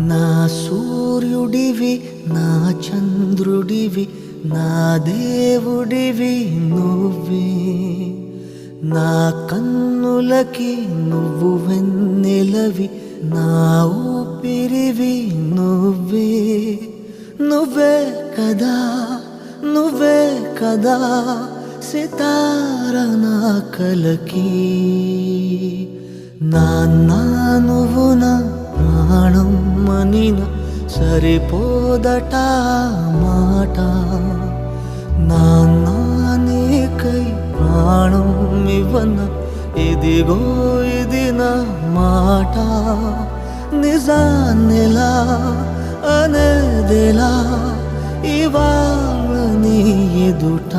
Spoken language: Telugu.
నా సూర్యుడివి నా చంద్రుడివి నా దేవుడివి నువ్వే నా కన్నులకి నువ్వు వెన్నెలవి నా ఊపిరివి నువ్వే నువ్వే కదా నువ్వే కదా సితార నా కలకి నాన్న నువ్వు నా ప్రాణం మనిన సరిపోదట మాట నాన్న నీకై ప్రాణం ఇవ్వన ఇదిగో ఇది నా మాట నిజాన్నెలా అనేదెలా ఇవాళ నీ ఎదుట